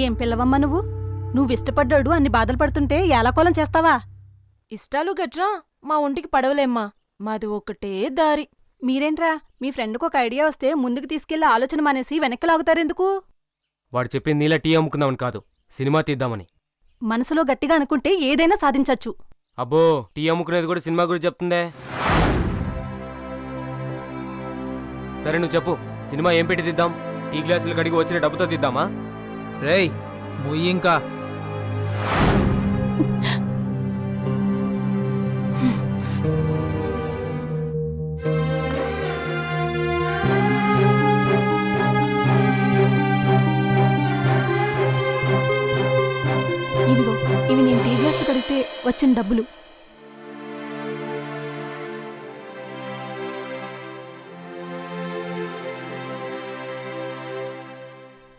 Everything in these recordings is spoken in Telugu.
ఏం పిల్లవమ్మా నువ్విష్టపడ్డాడు అన్ని బాధలు పడుతుంటే ఏలాకోలం చేస్తావా? ఇష్టాలు గట్రా మా ఒంటికి పడవలేమ్మా. మాది ఒకటే దారి. మీరేంట్రా, మీ ఫ్రెండ్కు ఒక ఐడియా వస్తే ముందుకు తీసుకెళ్లి ఆలోచన మానేసి వెనక్కి లాగుతారెందుకు? వాడు చెప్పింది నీలా టీ అమ్ముకుందామని కాదు, సినిమా తీద్దామని. మనసులో గట్టిగా అనుకుంటే ఏదైనా సాధించచ్చు. అబ్బో, టీ అమ్ముకునేది కూడా సినిమా గురించి చెప్తుందే. సరే నువ్వు చెప్పు, సినిమా ఏం పెట్టి తీద్దాం? టీ గ్లాసులు కడిగి వచ్చిన డబ్బుతో తీద్దామా? రేయ్ ముయ్యింకా. ఇవిగో, ఇవి నేను టీ గ్లాసు కడిగితే వచ్చిన డబ్బులు.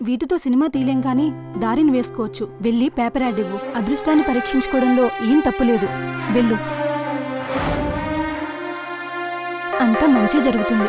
వీటితో సినిమా తీలేం కాని దారిని వేసుకోవచ్చు. వెళ్ళి పేపర్ యాడ్ ఇవ్వు. అదృష్టాన్ని పరీక్షించుకోవడంలో ఏం తప్పులేదు. వెళ్ళు, అంతా మంచి జరుగుతుంది.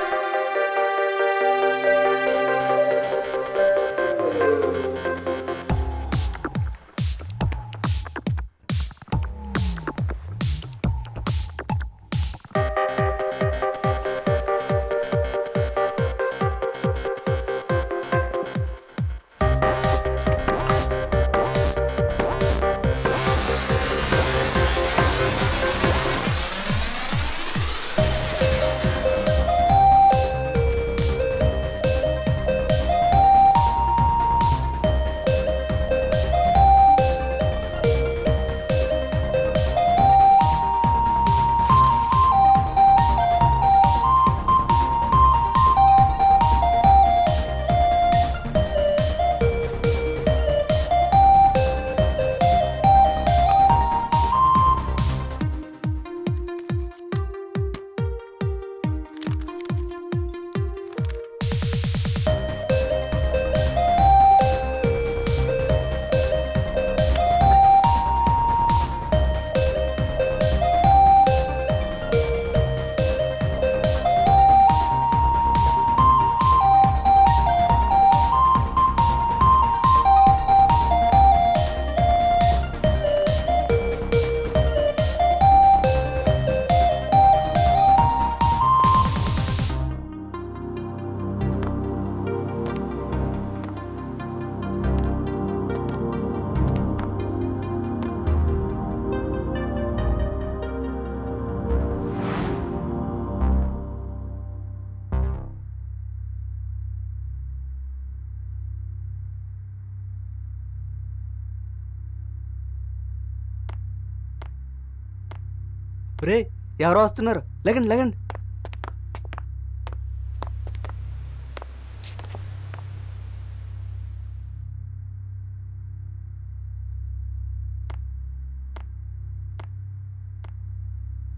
రే, ఎవరో వస్తున్నారు, లెగండి లెగండి.